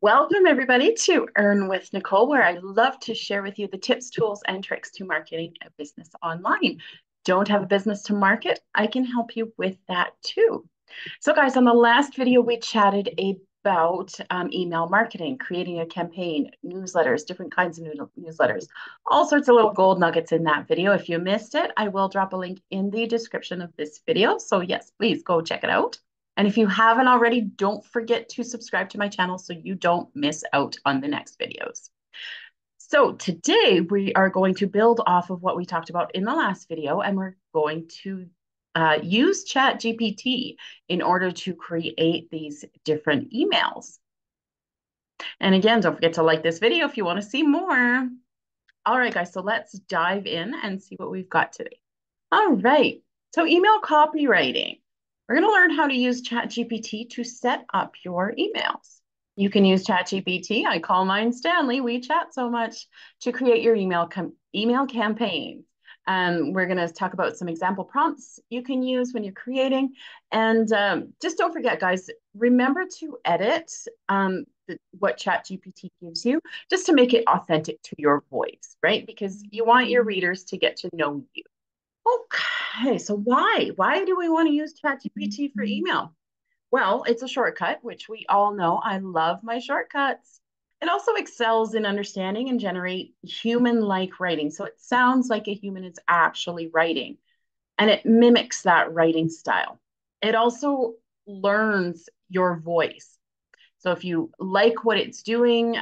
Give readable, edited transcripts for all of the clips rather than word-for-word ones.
Welcome, everybody, to Earn with Nicole, where I love to share with you the tips, tools, and tricks to marketing a business online. Don't have a business to market? I can help you with that too. So, guys, on the last video, we chatted about email marketing, creating a campaign, newsletters, different kinds of newsletters, all sorts of little gold nuggets in that video. If you missed it, I will drop a link in the description of this video. So, yes, please go check it out. And if you haven't already, don't forget to subscribe to my channel so you don't miss out on the next videos. So today we are going to build off of what we talked about in the last video, and we're going to use ChatGPT in order to create these different emails. And again, don't forget to like this video if you want to see more. All right, guys, so let's dive in and see what we've got today. All right, so email copywriting. We're going to learn how to use ChatGPT to set up your emails. You can use ChatGPT. I call mine Stanley. We chat so much to create your email campaigns. We're going to talk about some example prompts you can use when you're creating. And just don't forget, guys, remember to edit what ChatGPT gives you just to make it authentic to your voice, right? Because you want your readers to get to know you. Okay, so why? Why do we want to use ChatGPT for email? Well, it's a shortcut, which we all know. I love my shortcuts. It also excels in understanding and generate human-like writing. So it sounds like a human is actually writing, and it mimics that writing style. It also learns your voice. So if you like what it's doing,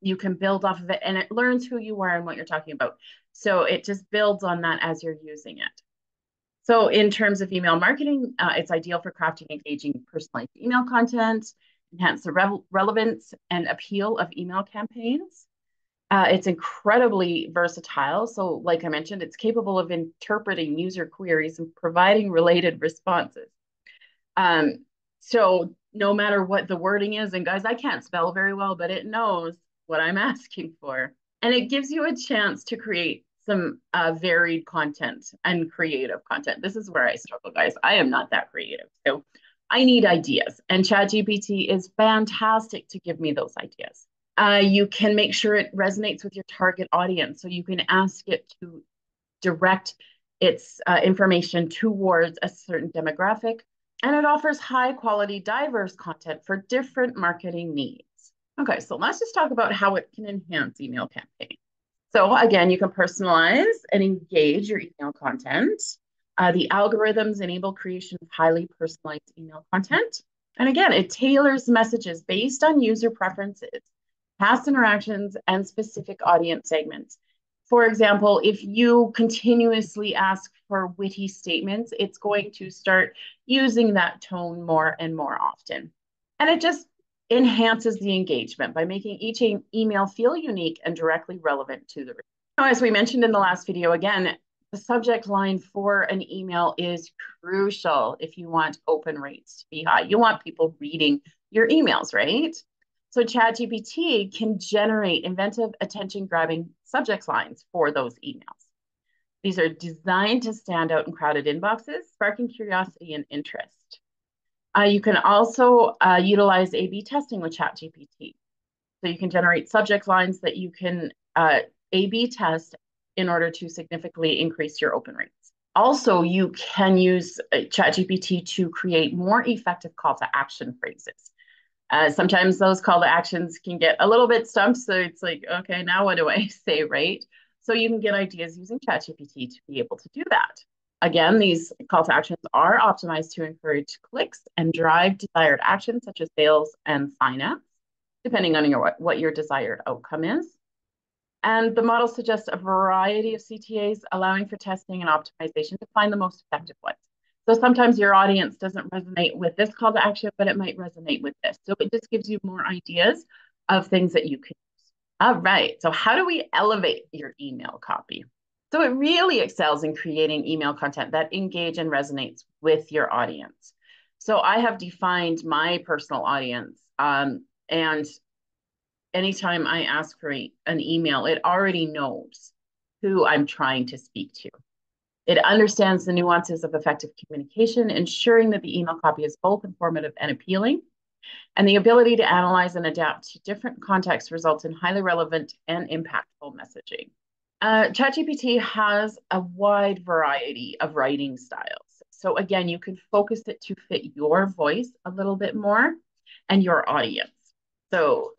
you can build off of it, and it learns who you are and what you're talking about. So it just builds on that as you're using it. So in terms of email marketing, it's ideal for crafting engaging personalized email content, enhance the relevance and appeal of email campaigns. It's incredibly versatile. So like I mentioned, it's capable of interpreting user queries and providing related responses. So no matter what the wording is, and guys, I can't spell very well, but it knows what I'm asking for. And it gives you a chance to create some varied content and creative content. This is where I struggle, guys. I am not that creative. So I need ideas, and ChatGPT is fantastic to give me those ideas. You can make sure it resonates with your target audience. So you can ask it to direct its information towards a certain demographic, and it offers high quality, diverse content for different marketing needs. Okay, so let's just talk about how it can enhance email campaigns. So again, you can personalize and engage your email content. The algorithms enable creation of highly personalized email content. And again, it tailors messages based on user preferences, past interactions, and specific audience segments. For example, if you continuously ask for witty statements, it's going to start using that tone more and more often. And it just enhances the engagement by making each email feel unique and directly relevant to the reader. Now, as we mentioned in the last video, again, the subject line for an email is crucial if you want open rates to be high. You want people reading your emails, right? So ChatGPT can generate inventive, attention-grabbing subject lines for those emails. These are designed to stand out in crowded inboxes, sparking curiosity and interest. You can also utilize A/B testing with ChatGPT. So you can generate subject lines that you can A/B test in order to significantly increase your open rates. Also, you can use ChatGPT to create more effective call to action phrases. Sometimes those call to actions can get a little bit stumped. So it's like, okay, now what do I say, right? So you can get ideas using ChatGPT to be able to do that. Again, these call to actions are optimized to encourage clicks and drive desired actions such as sales and signups, depending on what your desired outcome is. And the model suggests a variety of CTAs, allowing for testing and optimization to find the most effective ones. So sometimes your audience doesn't resonate with this call to action, but it might resonate with this. So it just gives you more ideas of things that you can use. All right. So how do we elevate your email copy? So it really excels in creating email content that engage and resonates with your audience. So I have defined my personal audience, and anytime I ask for an email, it already knows who I'm trying to speak to. It understands the nuances of effective communication, ensuring that the email copy is both informative and appealing. And the ability to analyze and adapt to different contexts results in highly relevant and impactful messaging. ChatGPT has a wide variety of writing styles. So again, you can focus it to fit your voice a little bit more and your audience. So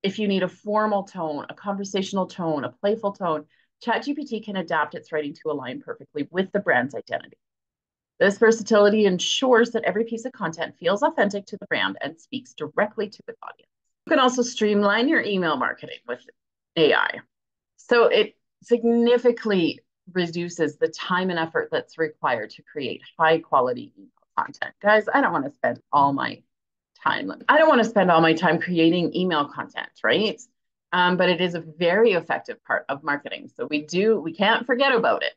if you need a formal tone, a conversational tone, a playful tone, ChatGPT can adapt its writing to align perfectly with the brand's identity. This versatility ensures that every piece of content feels authentic to the brand and speaks directly to the audience. You can also streamline your email marketing with AI. So it significantly reduces the time and effort that's required to create high quality email content. Guys, I don't want to spend all my time. I don't want to spend all my time creating email content, right? But it is a very effective part of marketing. So we can't forget about it.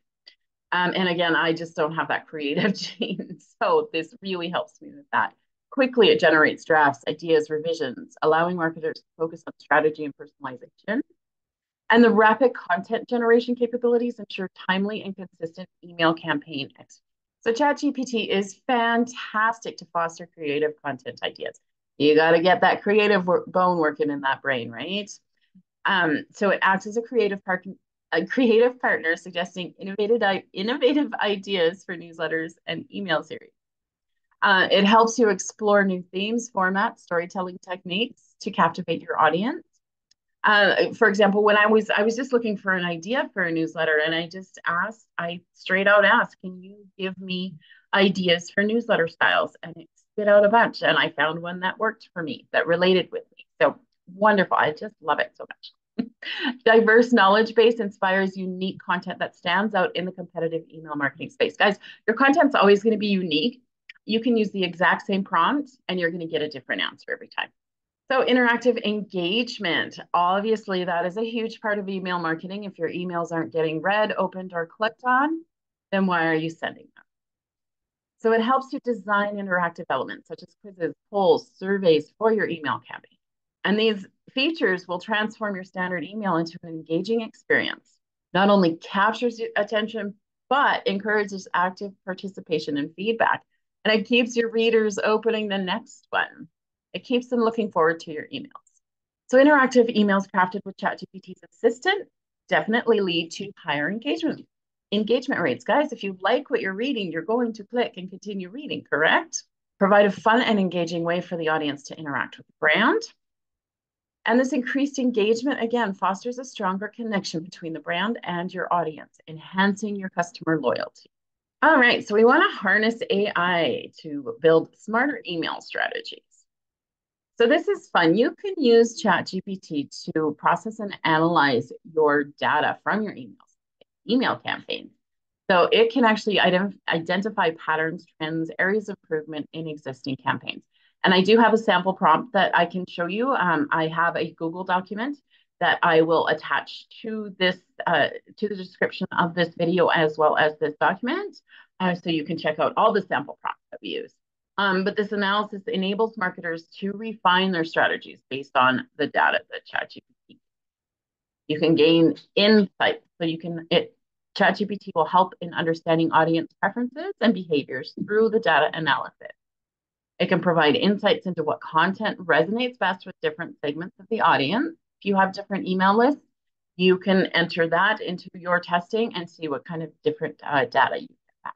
And again, I just don't have that creative gene. So this really helps me with that. Quickly, it generates drafts, ideas, revisions, allowing marketers to focus on strategy and personalization. And the rapid content generation capabilities ensure timely and consistent email campaign execution. So ChatGPT is fantastic to foster creative content ideas. You got to get that creative bone working in that brain, right? So it acts as a creative partner suggesting innovative ideas for newsletters and email series. It helps you explore new themes, formats, storytelling techniques to captivate your audience. For example, when I was just looking for an idea for a newsletter, and I straight out asked, can you give me ideas for newsletter styles? And it spit out a bunch, and I found one that worked for me, that related with me. So wonderful. I just love it so much. Diverse knowledge base inspires unique content that stands out in the competitive email marketing space. Guys, your content's always going to be unique. You can use the exact same prompt, and you're going to get a different answer every time. So interactive engagement, obviously that is a huge part of email marketing. If your emails aren't getting read, opened, or clicked on, then why are you sending them? So it helps you design interactive elements such as quizzes, polls, surveys for your email campaign. And these features will transform your standard email into an engaging experience. Not only captures attention, but encourages active participation and feedback. And it keeps your readers opening the next one. It keeps them looking forward to your emails. So interactive emails crafted with ChatGPT's assistant definitely lead to higher engagement rates. Guys, if you like what you're reading, you're going to click and continue reading, correct? Provide a fun and engaging way for the audience to interact with the brand. And this increased engagement, again, fosters a stronger connection between the brand and your audience, enhancing your customer loyalty. All right, so we want to harness AI to build smarter email strategies. So this is fun. You can use ChatGPT to process and analyze your data from your email campaign. So it can actually identify patterns, trends, areas of improvement in existing campaigns. And I do have a sample prompt that I can show you. I have a Google document that I will attach to this to the description of this video as well as this document, so you can check out all the sample prompts that we use. But this analysis enables marketers to refine their strategies based on the data that ChatGPT. You can gain insight, so ChatGPT will help in understanding audience preferences and behaviors through the data analysis. It can provide insights into what content resonates best with different segments of the audience. If you have different email lists, you can enter that into your testing and see what kind of different data you get back.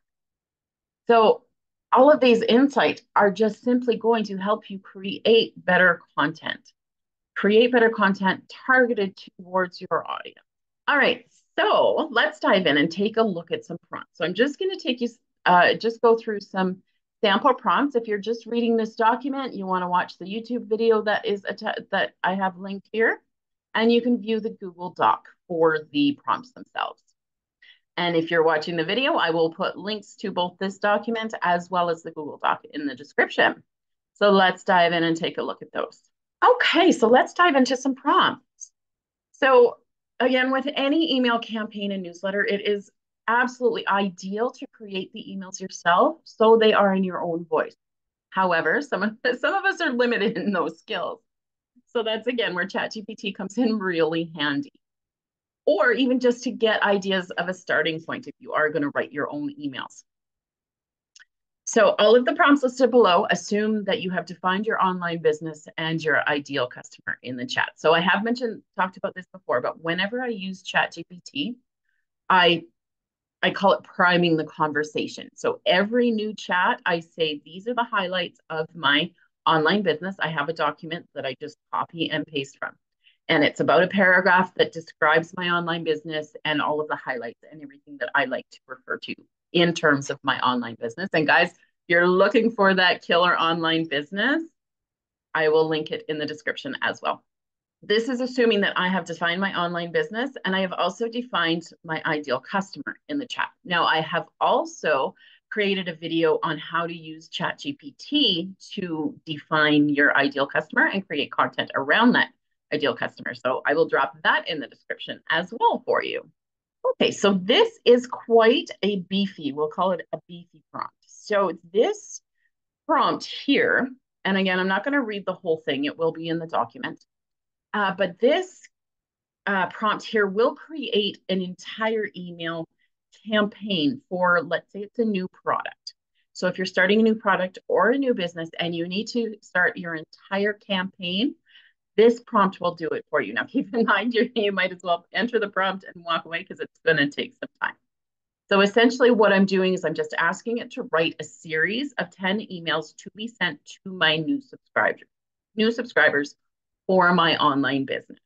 So all of these insights are just simply going to help you create better content. Create better content targeted towards your audience. All right, so let's dive in and take a look at some prompts. So I'm just going to take you, just go through some sample prompts. If you're just reading this document, you want to watch the YouTube video that I have linked here, and you can view the Google Doc for the prompts themselves. And if you're watching the video, I will put links to both this document as well as the Google Doc in the description. So let's dive in and take a look at those. Okay, so let's dive into some prompts. So again, with any email campaign and newsletter, it is absolutely ideal to create the emails yourself so they are in your own voice. However, some of us are limited in those skills. So that's, again, where ChatGPT comes in really handy. Or even just to get ideas of a starting point if you are going to write your own emails. So all of the prompts listed below assume that you have defined your online business and your ideal customer in the chat. So I have talked about this before, but whenever I use ChatGPT, I I call it priming the conversation. So every new chat, I say, these are the highlights of my online business. I have a document that I just copy and paste from. And it's about a paragraph that describes my online business and all of the highlights and everything that I like to refer to in terms of my online business. And guys, if you're looking for that killer online business, I will link it in the description as well. This is assuming that I have defined my online business and I have also defined my ideal customer in the chat. Now, I have also created a video on how to use ChatGPT to define your ideal customer and create content around that ideal customer. So I will drop that in the description as well for you. Okay, so this is quite a beefy, we'll call it a beefy prompt. So this prompt here, and again, I'm not going to read the whole thing, it will be in the document. But this prompt here will create an entire email campaign for, let's say it's a new product. So if you're starting a new product or a new business and you need to start your entire campaign, this prompt will do it for you. Now, keep in mind, you might as well enter the prompt and walk away because it's going to take some time. So essentially what I'm doing is I'm just asking it to write a series of 10 emails to be sent to my new subscribers for my online business.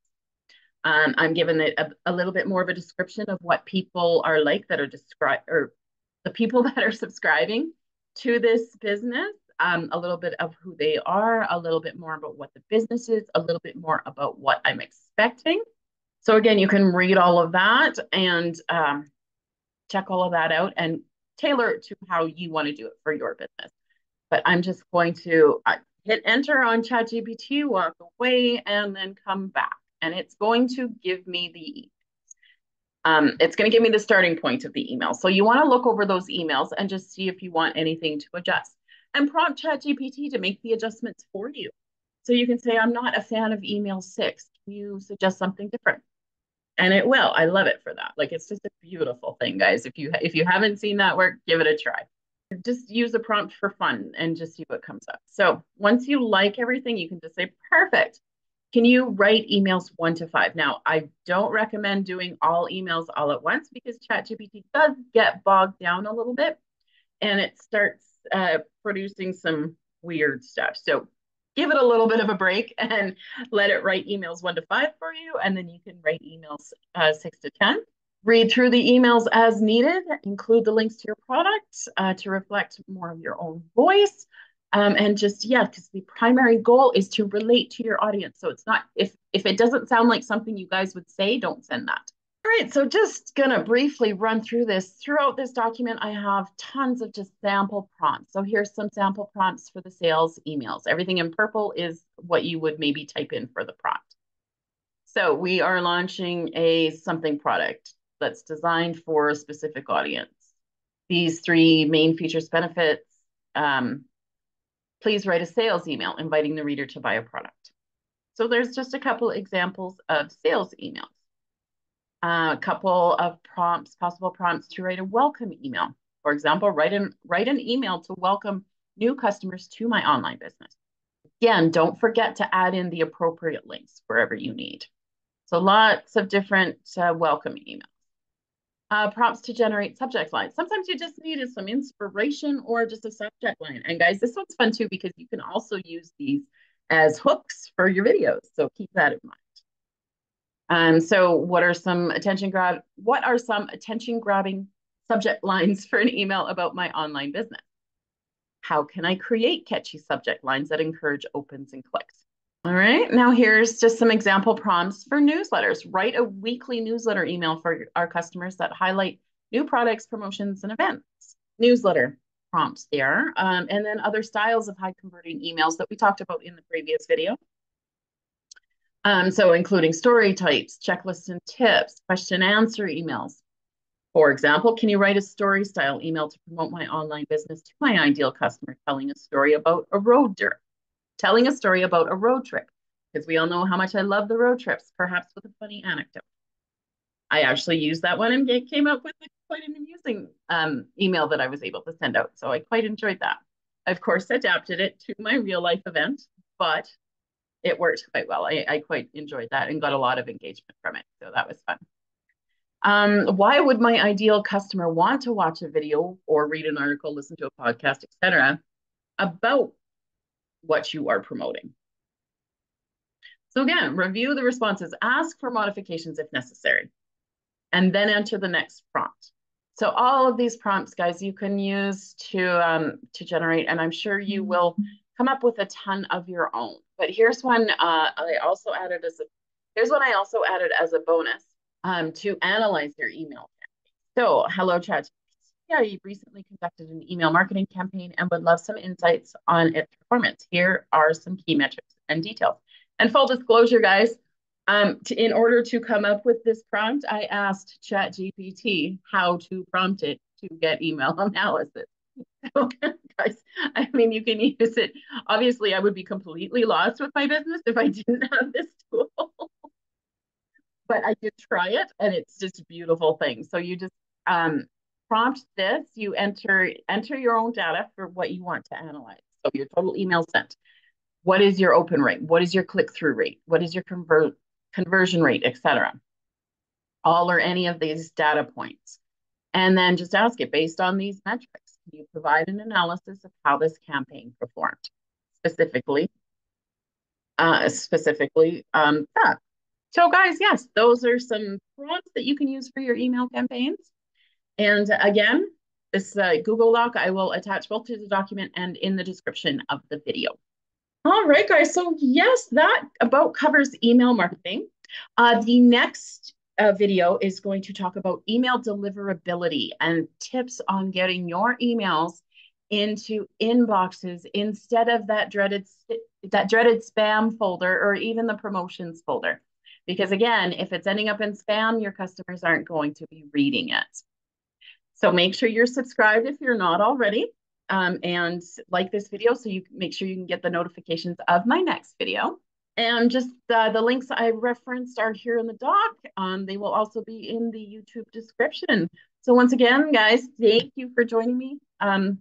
I'm giving it a little bit more of a description of what people are like that are or the people that are subscribing to this business, a little bit of who they are, a little bit more about what the business is, a little bit more about what I'm expecting. So again, you can read all of that and check all of that out and tailor it to how you want to do it for your business. But I'm just going to hit enter on ChatGPT, walk away, and then come back. And it's going to give me it's going to give me the starting point of the email. So you want to look over those emails and just see if you want anything to adjust and prompt ChatGPT to make the adjustments for you. So you can say, I'm not a fan of email 6. Can you suggest something different? And it will. I love it for that. Like, it's just a beautiful thing, guys. If you haven't seen that work, give it a try. Just use a prompt for fun and just see what comes up. So once you like everything, you can just say, perfect. Can you write emails 1 to 5? Now, I don't recommend doing all emails all at once because ChatGPT does get bogged down a little bit and it starts producing some weird stuff. So give it a little bit of a break and let it write emails 1 to 5 for you. And then you can write emails 6 to 10. Read through the emails as needed, include the links to your products to reflect more of your own voice. And just, yeah, because the primary goal is to relate to your audience. So it's not, if it doesn't sound like something you guys would say, don't send that. All right, so just gonna briefly run through this. Throughout this document, I have tons of just sample prompts. So here's some sample prompts for the sales emails. Everything in purple is what you would maybe type in for the prompt. So we are launching a something product that's designed for a specific audience. These 3 main features, benefits. Please write a sales email inviting the reader to buy a product. So there's just a couple examples of sales emails. A couple of prompts, possible prompts to write a welcome email. For example, write an email to welcome new customers to my online business. Again, don't forget to add in the appropriate links wherever you need. So lots of different welcome emails. Prompts to generate subject lines. Sometimes you just need some inspiration or just a subject line. And guys, this one's fun too because you can also use these as hooks for your videos. So keep that in mind. So what are some attention grabbing subject lines for an email about my online business? How can I create catchy subject lines that encourage opens and clicks? All right, now here's just some example prompts for newsletters. Write a weekly newsletter email for our customers that highlight new products, promotions, and events. Newsletter prompts there. And then other styles of high converting emails that we talked about in the previous video. So including story types, checklists and tips, question answer emails. For example, can you write a story style email to promote my online business to my ideal customer, telling a story about a road trip, because we all know how much I love the road trips, perhaps with a funny anecdote. I actually used that one and came up with quite an amusing email that I was able to send out. So I quite enjoyed that. I, of course, adapted it to my real life event, but it worked quite well. I quite enjoyed that and got a lot of engagement from it. So that was fun. Why would my ideal customer want to watch a video or read an article, listen to a podcast, etc., about what you are promoting? So again, review the responses, ask for modifications if necessary, and then enter the next prompt. So all of these prompts, guys, you can use to generate, and I'm sure you will come up with a ton of your own. But here's one I also added as a bonus to analyze your email. So, hello, ChatGPT. I recently conducted an email marketing campaign and would love some insights on its performance. Here are some key metrics and details. And full disclosure, guys, in order to come up with this prompt, I asked ChatGPT how to prompt it to get email analysis. So, guys, I mean, you can use it. Obviously, I would be completely lost with my business if I didn't have this tool. But I did try it, and it's just a beautiful thing. So you just prompt this. You enter your own data for what you want to analyze. So your total email sent. What is your open rate? What is your click-through rate? What is your conversion rate, etc.? All or any of these data points. And then just ask it, based on these metrics, can you provide an analysis of how this campaign performed? Specifically, that. So guys, yes, those are some prompts that you can use for your email campaigns. And again, this Google Doc, I will attach both to the document and in the description of the video. All right, guys. So yes, that about covers email marketing. The next video is going to talk about email deliverability and tips on getting your emails into inboxes instead of that dreaded spam folder or even the promotions folder. Because again, if it's ending up in spam, your customers aren't going to be reading it. So make sure you're subscribed if you're not already, and like this video so you make sure you can get the notifications of my next video. And just the links I referenced are here in the doc. They will also be in the YouTube description. So once again, guys, thank you for joining me. And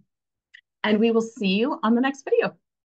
we will see you on the next video.